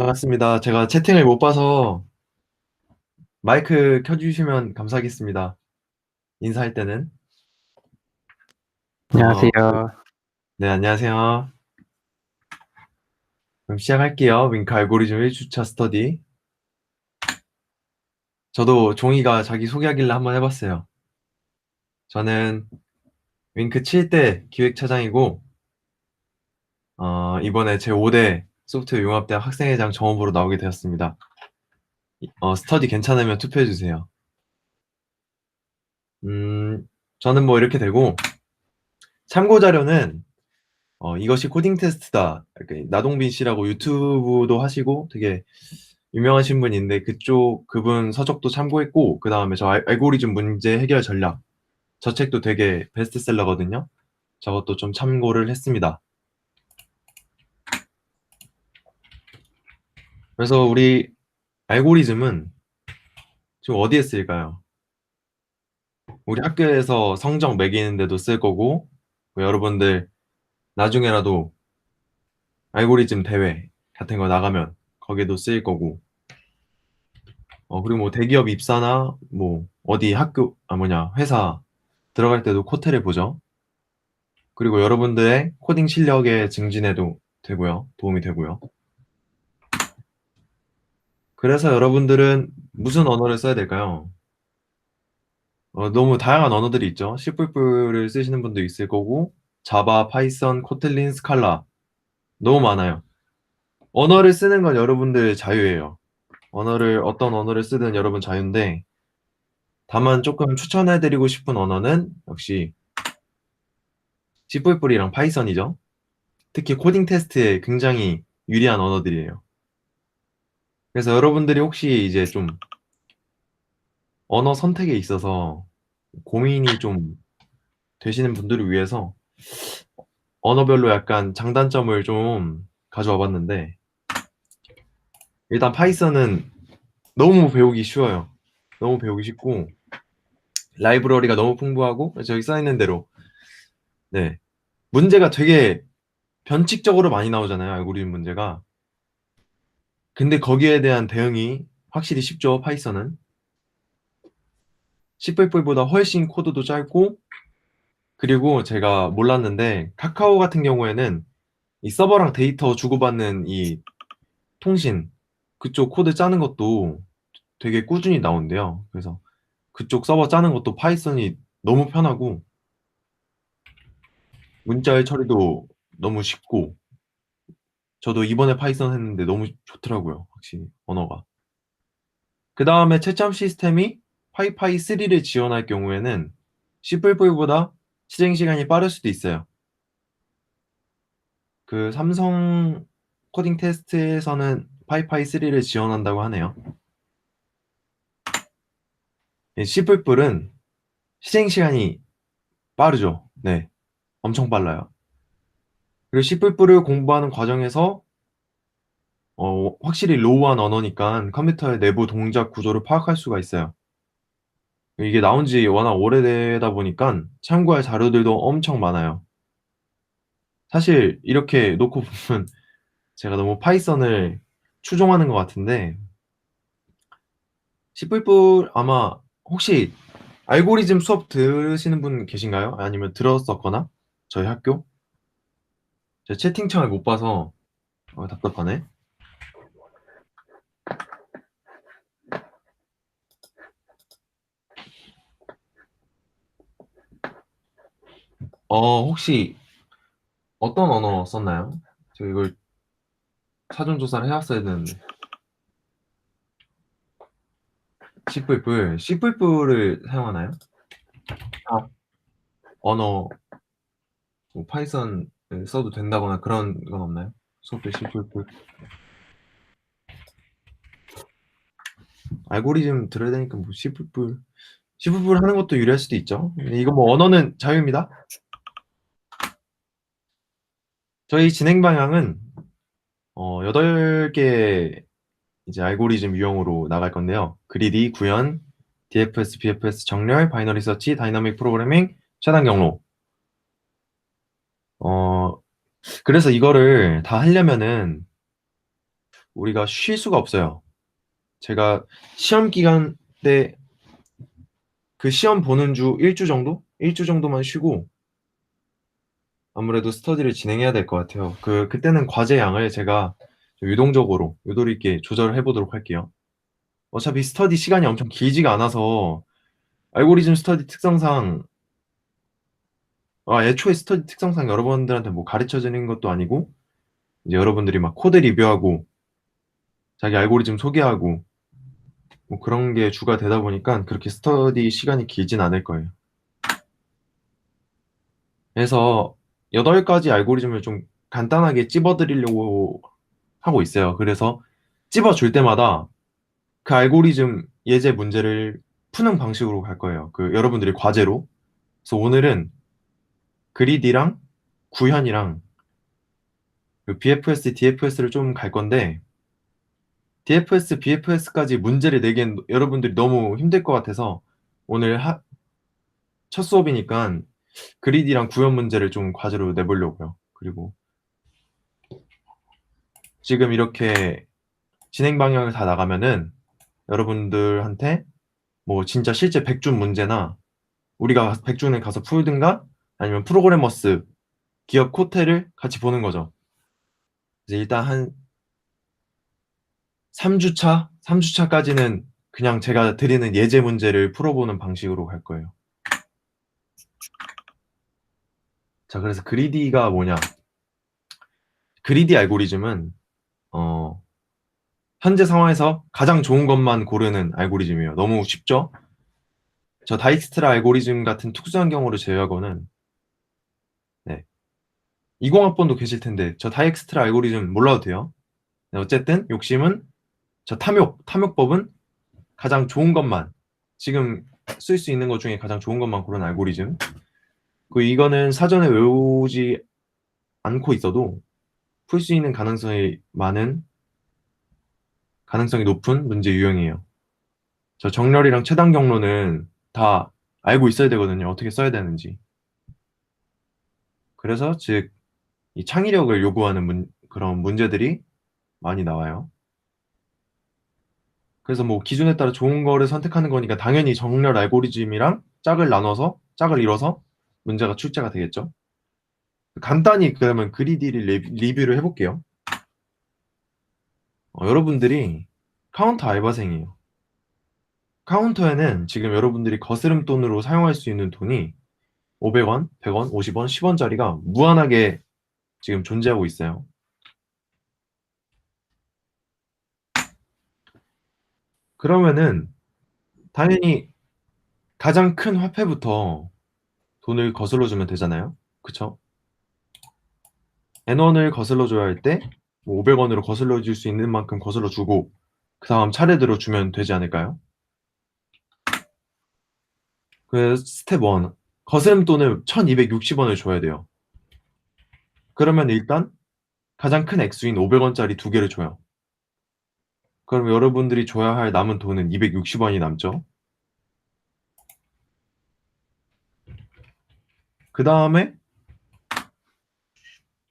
반갑습니다. 제가 채팅을 못 봐서 마이크 켜주시면 감사하겠습니다. 인사할 때는. 안녕하세요. 네, 안녕하세요. 그럼 시작할게요. 윙크 알고리즘 1주차 스터디. 저도 종이가 자기 소개하길래 한번 해봤어요. 저는 윙크 7대 기획차장이고, 이번에 제 5대 소프트웨어 융합대학 학생회장 정업으로 나오게 되었습니다. 스터디 괜찮으면 투표해주세요. 저는 뭐 이렇게 되고, 참고 자료는 이것이 코딩 테스트다. 이렇게 나동빈 씨라고 유튜브도 하시고 되게 유명하신 분인데 그분 서적도 참고했고, 그 다음에 저 알고리즘 문제 해결 전략. 저 책도 되게 베스트셀러거든요. 저것도 좀 참고를 했습니다. 그래서 우리 알고리즘은 지금 어디에 쓰일까요? 우리 학교에서 성적 매기는데도 쓸 거고, 뭐 여러분들 나중에라도 알고리즘 대회 같은 거 나가면 거기도 쓰일 거고, 그리고 뭐 대기업 입사나 뭐 어디 학교, 회사 들어갈 때도 코테를 보죠. 그리고 여러분들의 코딩 실력의 증진에도 되고요. 도움이 되고요. 그래서 여러분들은 무슨 언어를 써야 될까요? 너무 다양한 언어들이 있죠. C++를 쓰시는 분도 있을 거고, 자바, 파이썬, 코틀린, 스칼라 너무 많아요. 언어를 쓰는 건 여러분들 자유예요. 어떤 언어를 쓰든 여러분 자유인데, 다만 조금 추천해드리고 싶은 언어는 역시 C++이랑 파이썬이죠. 특히 코딩 테스트에 굉장히 유리한 언어들이에요. 그래서 여러분들이 혹시 이제 좀 언어 선택에 있어서 고민이 좀 되시는 분들을 위해서 언어별로 약간 장단점을 좀 가져와 봤는데, 일단 파이썬은 너무 배우기 쉬워요. 너무 배우기 쉽고 라이브러리가 너무 풍부하고, 저기 써 있는 대로 네, 문제가 되게 변칙적으로 많이 나오잖아요. 알고리즘 문제가. 근데 거기에 대한 대응이 확실히 쉽죠. 파이썬은 C++보다 훨씬 코드도 짧고, 그리고 제가 몰랐는데 카카오 같은 경우에는 이 서버랑 데이터 주고받는 이 통신, 그쪽 코드 짜는 것도 되게 꾸준히 나온대요. 그래서 그쪽 서버 짜는 것도 파이썬이 너무 편하고, 문자의 처리도 너무 쉽고, 저도 이번에 파이썬 했는데 너무 좋더라고요. 확실히 언어가. 그 다음에 채점 시스템이 파이파이 3를 지원할 경우에는 C++보다 실행 시간이 빠를 수도 있어요. 그 삼성 코딩 테스트에서는 파이파이 3를 지원한다고 하네요. C++은 실행 시간이 빠르죠. 네, 엄청 빨라요. 그리고 C++를 공부하는 과정에서 확실히 로우한 언어니까 컴퓨터의 내부 동작 구조를 파악할 수가 있어요. 이게 나온 지 워낙 오래되다 보니까 참고할 자료들도 엄청 많아요. 사실 이렇게 놓고 보면 제가 너무 파이썬을 추종하는 것 같은데, C++ 아마 혹시 알고리즘 수업 들으시는 분 계신가요? 아니면 들었었거나? 저희 학교? 제 채팅창을 못 봐서 답답하네. 혹시 어떤 언어 썼나요? 저 이걸 사전 조사를 해왔어야 되는데. C++를 사용하나요? 아, 언어, 뭐 파이썬 써도 된다거나 그런 건 없나요? 수업에 C++. 알고리즘 들어야 되니까 뭐 C++ 하는 것도 유리할 수도 있죠. 근데 이거 뭐 언어는 자유입니다. 저희 진행 방향은 8개 이제 알고리즘 유형으로 나갈 건데요. 그리디, 구현, DFS, BFS, 정렬, 바이너리 서치, 다이나믹 프로그래밍, 차단 경로. 어, 그래서 이거를 다 하려면은 우리가 쉴 수가 없어요. 제가 시험 기간 때 그 시험 보는 주 1주 정도? 1주 정도만 쉬고 아무래도 스터디를 진행해야 될 것 같아요. 그때는 과제 양을 제가 좀 유동적으로 유도리 있게 조절을 해 보도록 할게요. 어차피 스터디 시간이 엄청 길지가 않아서 알고리즘 스터디 특성상 애초에 스터디 특성상 여러분들한테 뭐 가르쳐 주는 것도 아니고 이제 여러분들이 막 코드 리뷰하고 자기 알고리즘 소개하고 뭐 그런 게 주가 되다 보니까 그렇게 스터디 시간이 길진 않을 거예요. 그래서 8가지 알고리즘을 좀 간단하게 찝어 드리려고 하고 있어요. 그래서 찝어 줄 때마다 그 알고리즘 예제 문제를 푸는 방식으로 갈 거예요. 여러분들이 과제로. 그래서 오늘은 그리디랑 구현이랑 BFS, DFS를 좀 갈 건데 DFS, BFS까지 문제를 내기엔 여러분들이 너무 힘들 것 같아서 오늘 첫 수업이니까 그리디랑 구현 문제를 좀 과제로 내보려고요. 그리고 지금 이렇게 진행 방향을 다 나가면은 여러분들한테 뭐 진짜 실제 백준 문제나 우리가 백준에 가서 풀든가 아니면 프로그래머스 기업 코테를 같이 보는 거죠. 이제 일단 한 3주차까지는 그냥 제가 드리는 예제 문제를 풀어보는 방식으로 갈 거예요. 자, 그래서 그리디가 뭐냐? 그리디 알고리즘은 어, 현재 상황에서 가장 좋은 것만 고르는 알고리즘이에요. 너무 쉽죠? 저 다이스트라 알고리즘 같은 특수한 경우를 제외하고는 네. 20학번도 계실 텐데 저 다이스트라 알고리즘 몰라도 돼요. 네, 어쨌든 욕심은 저 탐욕법은 가장 좋은 것만 지금 쓸 수 있는 것 중에 가장 좋은 것만 고른 알고리즘. 이거는 사전에 외우지 않고 있어도 풀 수 있는 가능성이 높은 문제 유형이에요. 저 정렬이랑 최단 경로는 다 알고 있어야 되거든요. 어떻게 써야 되는지. 그래서 즉 이 창의력을 요구하는 그런 문제들이 많이 나와요. 그래서 뭐 기준에 따라 좋은 거를 선택하는 거니까 당연히 정렬 알고리즘이랑 짝을 이뤄서 문제가 출제가 되겠죠. 간단히 그러면 그리디를 리뷰를 해볼게요. 여러분들이 카운터 알바생이에요. 카운터에는 지금 여러분들이 거스름 돈으로 사용할 수 있는 돈이 500원, 100원, 50원, 10원짜리가 무한하게 지금 존재하고 있어요. 그러면은 당연히 가장 큰 화폐부터 돈을 거슬러 주면 되잖아요. 그쵸? N1을 거슬러 줘야 할 때 500원으로 거슬러 줄 수 있는 만큼 거슬러 주고 그 다음 차례대로 주면 되지 않을까요? 스텝 1. 거스름 돈을 1260원을 줘야 돼요. 그러면 일단 가장 큰 액수인 500원짜리 두 개를 줘요. 그럼 여러분들이 줘야 할 남은 돈은 260원이 남죠. 그 다음에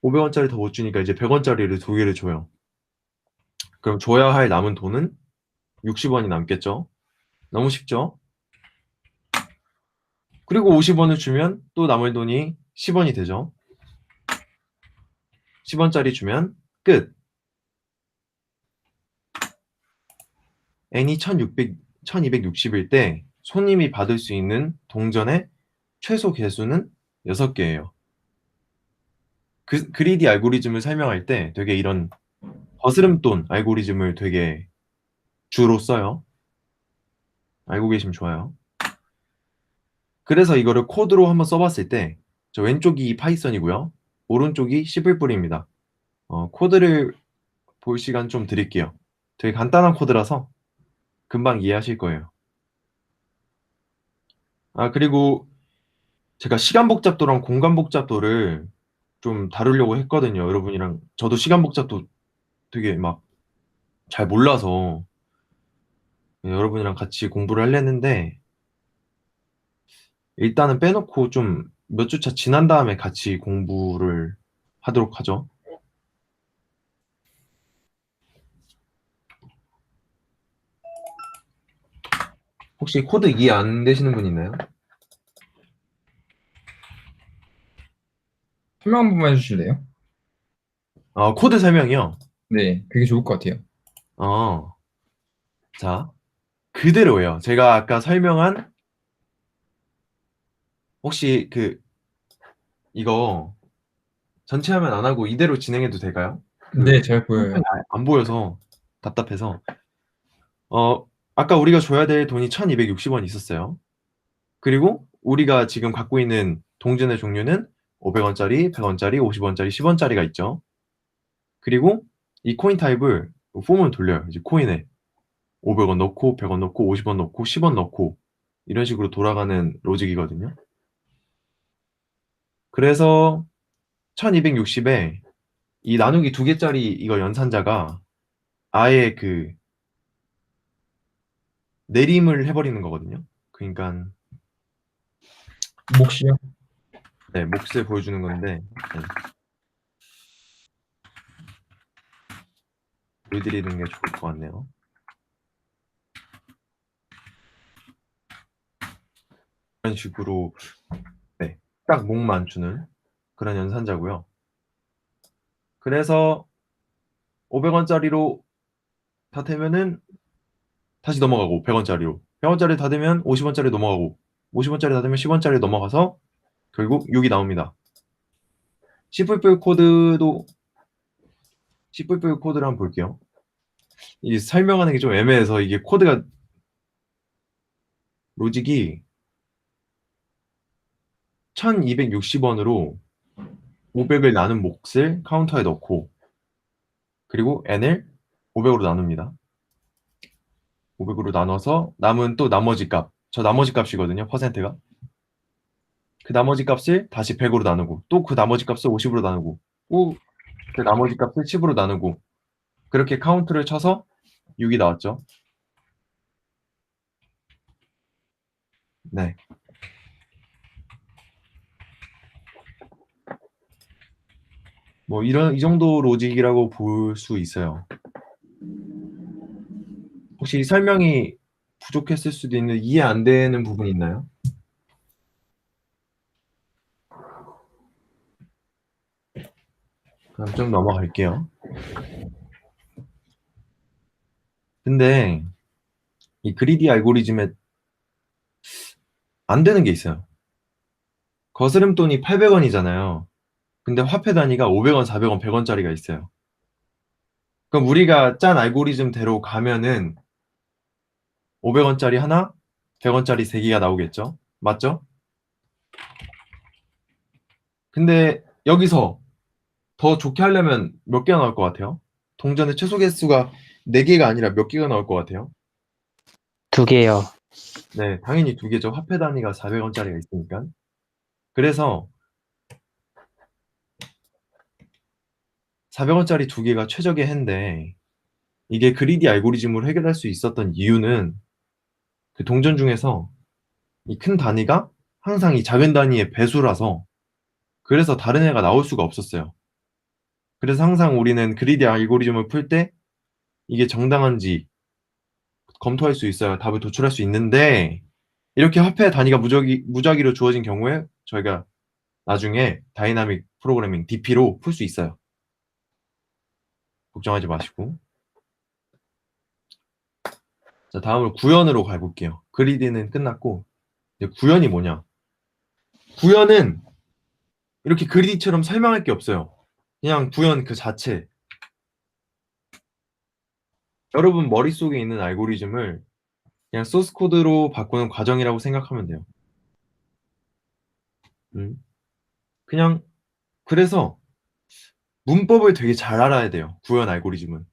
500원짜리 더 못 주니까 이제 100원짜리를 두 개를 줘요. 그럼 줘야 할 남은 돈은 60원이 남겠죠. 너무 쉽죠? 그리고 50원을 주면 또 남을 돈이 10원이 되죠. 10원짜리 주면 끝. n이 1260일 때 손님이 받을 수 있는 동전의 최소 개수는 6개예요. 그리디 알고리즘을 설명할 때 되게 이런 거스름돈 알고리즘을 되게 주로 써요. 알고 계시면 좋아요. 그래서 이거를 코드로 한번 써봤을 때 저 왼쪽이 파이썬이고요. 오른쪽이 C++입니다. 코드를 볼 시간 좀 드릴게요. 되게 간단한 코드라서 금방 이해하실 거예요. 그리고 제가 시간 복잡도랑 공간 복잡도를 좀 다루려고 했거든요. 여러분이랑 저도 시간 복잡도 되게 막 잘 몰라서 여러분이랑 같이 공부를 하려 했는데 일단은 빼놓고 좀 몇 주차 지난 다음에 같이 공부를 하도록 하죠. 혹시 코드 이해 안 되시는 분 있나요? 설명 한 번만 해주실래요? 코드 설명이요. 네, 그게 좋을 것 같아요. 어, 자, 그대로예요. 제가 아까 설명한, 혹시 이거 전체 화면 안 하고 이대로 진행해도 될까요? 네, 잘 보여요. 화면이 안 보여서 답답해서. 어, 아까 우리가 줘야 될 돈이 1260원 있었어요. 그리고 우리가 지금 갖고 있는 동전의 종류는 500원짜리, 100원짜리, 50원짜리, 10원짜리가 있죠. 그리고 이 코인 타입을 폼을 돌려요. 이제 코인에 500원 넣고, 100원 넣고, 50원 넣고, 10원 넣고, 이런 식으로 돌아가는 로직이거든요. 그래서 1260에 이 나누기 두 개짜리 이거 연산자가 아예 내림을 해버리는 거거든요. 그러니까 몫이요? 네, 몫을 보여주는 건데, 네, 보여드리는 게 좋을 것 같네요. 이런 식으로 네, 딱 몫만 주는 그런 연산자고요. 그래서 500원짜리로 다 되면은 다시 넘어가고 100원짜리로 100원짜리 다 되면 50원짜리 넘어가고 50원짜리 다 되면 10원짜리 넘어가서 결국 6이 나옵니다. C++ 코드도 C++ 코드를 한번 볼게요. 이 설명하는 게 좀 애매해서 이게 코드가 로직이 1260원으로 500을 나눈 몫을 카운터에 넣고 그리고 n을 500으로 나눕니다. 500으로 나눠서 남은 또 나머지 값. 저 나머지 값이거든요. 퍼센트가. 그 나머지 값을 다시 100으로 나누고 또 그 나머지 값을 50으로 나누고 또 그 나머지 값을 10으로 나누고 그렇게 카운트를 쳐서 6이 나왔죠. 네. 뭐 이 정도 로직이라고 볼 수 있어요. 혹시 설명이 부족했을 수도 있는 이해 안 되는 부분이 있나요? 그럼 좀 넘어갈게요. 근데 이 그리디 알고리즘에 안 되는 게 있어요. 거스름돈이 800원이잖아요. 근데 화폐 단위가 500원, 400원, 100원짜리가 있어요. 그럼 우리가 짠 알고리즘대로 가면은 500원짜리 하나, 100원짜리 3개가 나오겠죠? 맞죠? 근데 여기서 더 좋게 하려면 몇 개가 나올 것 같아요? 동전의 최소 개수가 4개가 아니라 몇 개가 나올 것 같아요? 2개요. 네, 당연히 2개죠. 화폐 단위가 400원짜리가 있으니까. 그래서 400원짜리 2개가 최적의 해인데 이게 그리디 알고리즘으로 해결할 수 있었던 이유는 그 동전 중에서 이 큰 단위가 항상 이 작은 단위의 배수라서 그래서 다른 애가 나올 수가 없었어요. 그래서 항상 우리는 그리디 알고리즘을 풀 때 이게 정당한지 검토할 수 있어야 답을 도출할 수 있는데 이렇게 화폐 단위가 무작위로 주어진 경우에 저희가 나중에 다이나믹 프로그래밍 DP로 풀 수 있어요. 걱정하지 마시고. 자, 다음으로 구현으로 가볼게요. 그리디는 끝났고 이제 구현이 뭐냐? 구현은 이렇게 그리디처럼 설명할 게 없어요. 그냥 구현 그 자체. 여러분 머릿속에 있는 알고리즘을 그냥 소스 코드로 바꾸는 과정이라고 생각하면 돼요. 그냥 그래서 문법을 되게 잘 알아야 돼요. 구현 알고리즘은.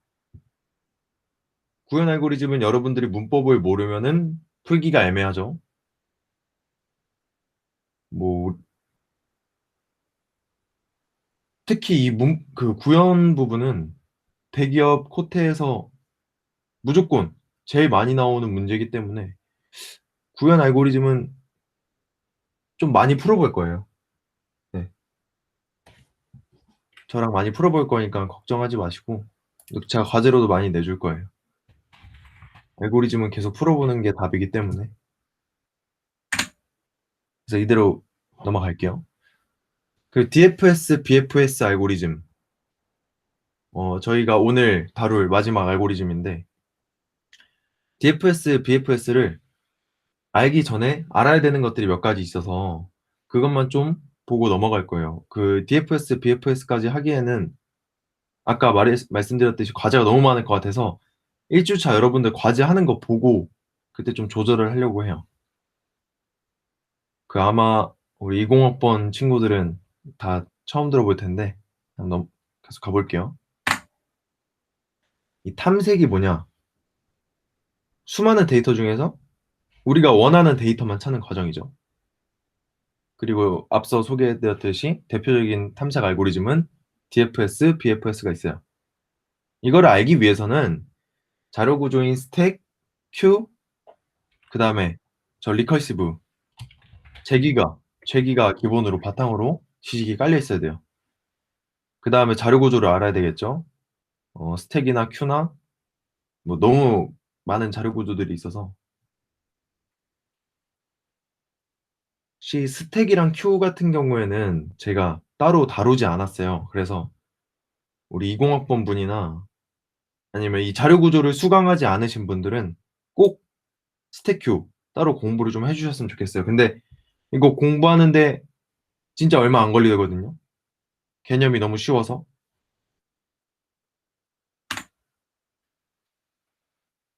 구현 알고리즘은 여러분들이 문법을 모르면은 풀기가 애매하죠. 뭐 특히 그 구현 부분은 대기업 코테에서 무조건 제일 많이 나오는 문제이기 때문에 구현 알고리즘은 좀 많이 풀어볼 거예요. 네. 저랑 많이 풀어볼 거니까 걱정하지 마시고 제가 과제로도 많이 내줄 거예요. 알고리즘은 계속 풀어보는 게 답이기 때문에. 그래서 이대로 넘어갈게요. 그 DFS, BFS 알고리즘. 저희가 오늘 다룰 마지막 알고리즘인데, DFS, BFS를 알기 전에 알아야 되는 것들이 몇 가지 있어서 그것만 좀 보고 넘어갈 거예요. 그 DFS, BFS까지 하기에는 아까 말씀드렸듯이 과제가 너무 많을 것 같아서 1주차 여러분들 과제 하는 거 보고 그때 좀 조절을 하려고 해요. 그 아마 우리 20학번 친구들은 다 처음 들어볼 텐데 한번 계속 가볼게요. 이 탐색이 뭐냐? 수많은 데이터 중에서 우리가 원하는 데이터만 찾는 과정이죠. 그리고 앞서 소개해드렸듯이 대표적인 탐색 알고리즘은 DFS, BFS가 있어요. 이거를 알기 위해서는 자료 구조인 스택, 큐, 그 다음에 저 리커시브, 제기가 기본으로 바탕으로 지식이 깔려 있어야 돼요. 그 다음에 자료 구조를 알아야 되겠죠. 스택이나 큐나 뭐 너무 많은 자료 구조들이 있어서 혹시 스택이랑 큐 같은 경우에는 제가 따로 다루지 않았어요. 그래서 우리 20학번 분이나 아니면 이 자료 구조를 수강하지 않으신 분들은 꼭 스택 큐 따로 공부를 좀 해주셨으면 좋겠어요. 근데 이거 공부하는데 진짜 얼마 안 걸리거든요. 개념이 너무 쉬워서.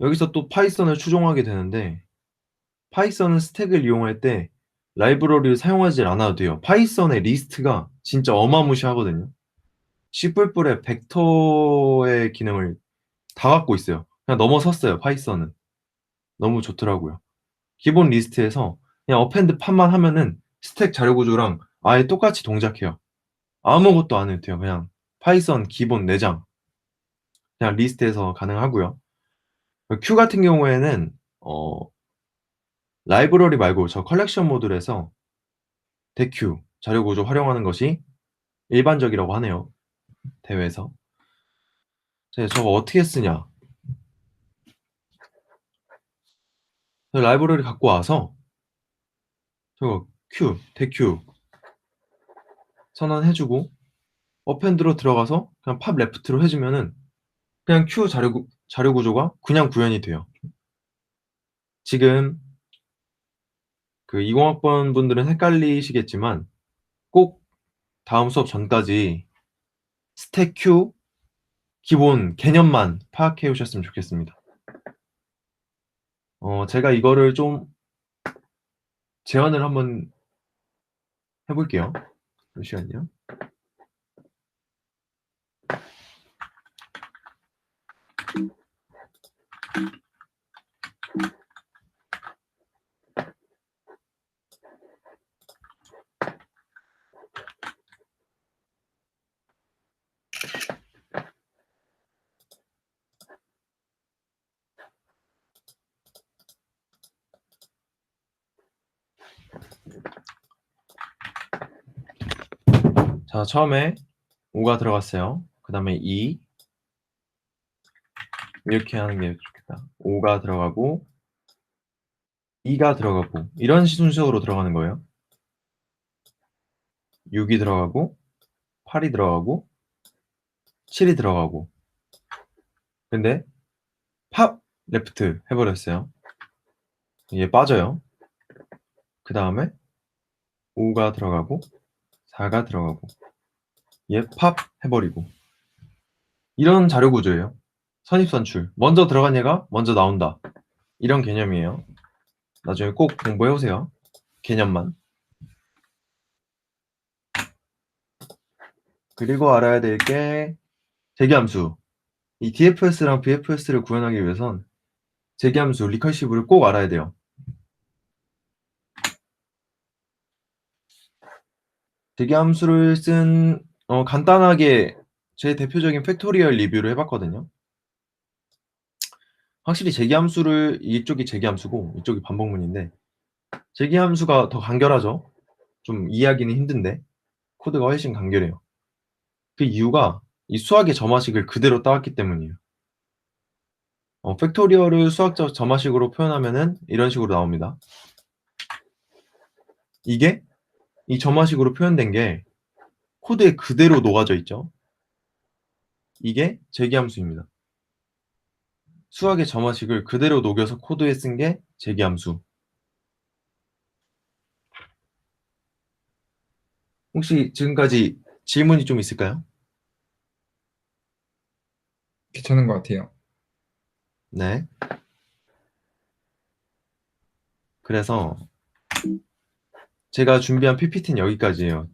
여기서 또 파이썬을 추종하게 되는데 파이썬은 스택을 이용할 때 라이브러리를 사용하지 않아도 돼요. 파이썬의 리스트가 진짜 어마무시하거든요. C++의 벡터의 기능을 다 갖고 있어요. 그냥 넘어섰어요, 파이썬은. 너무 좋더라고요. 기본 리스트에서 그냥 어펜드 팝만 하면은 스택 자료 구조랑 아예 똑같이 동작해요. 아무것도 안 해도 돼요. 그냥 파이썬 기본 내장. 그냥 리스트에서 가능하고요. 큐 같은 경우에는 라이브러리 말고 저 컬렉션 모듈에서 대큐 자료 구조 활용하는 것이 일반적이라고 하네요. 대회에서. 저거 어떻게 쓰냐? 라이브러리 갖고 와서 저거 대큐 선언해주고 어펜드로 들어가서 그냥 팝 레프트로 해주면은 그냥 큐 자료 구조가 그냥 구현이 돼요. 지금 그 20학번 분들은 헷갈리시겠지만 꼭 다음 수업 전까지 스택 큐 기본 개념만 파악해 오셨으면 좋겠습니다. 제가 이거를 좀 재현을 한번 해볼게요. 잠시만요. 자, 처음에 5가 들어갔어요. 그 다음에 2 이렇게 하는 게 좋겠다. 5가 들어가고 2가 들어가고 이런 순서로 들어가는 거예요. 6이 들어가고 8이 들어가고 7이 들어가고 근데 팝 레프트 해버렸어요. 얘 빠져요. 그 다음에 5가 들어가고 4가 들어가고 얘 팝 해버리고 이런 자료 구조예요. 선입선출. 먼저 들어간 얘가 먼저 나온다. 이런 개념이에요. 나중에 꼭 공부해오세요. 개념만. 그리고 알아야 될 게 재기함수. 이 DFS랑 BFS를 구현하기 위해선 재기함수, 리커시브를 꼭 알아야 돼요. 재기함수를 쓴 간단하게 제 대표적인 팩토리얼 리뷰를 해봤거든요. 확실히 재기함수를 이쪽이 재기함수고 이쪽이 반복문인데 재기함수가 더 간결하죠. 좀 이해하기는 힘든데 코드가 훨씬 간결해요. 그 이유가 이 수학의 점화식을 그대로 따왔기 때문이에요. 팩토리얼을 수학적 점화식으로 표현하면은 이런 식으로 나옵니다. 이게 이 점화식으로 표현된 게 코드에 그대로 녹아져 있죠. 이게 재기함수입니다. 수학의 점화식을 그대로 녹여서 코드에 쓴 게 재기함수. 혹시 지금까지 질문이 좀 있을까요? 괜찮은 것 같아요. 네. 그래서 제가 준비한 PPT는 여기까지예요.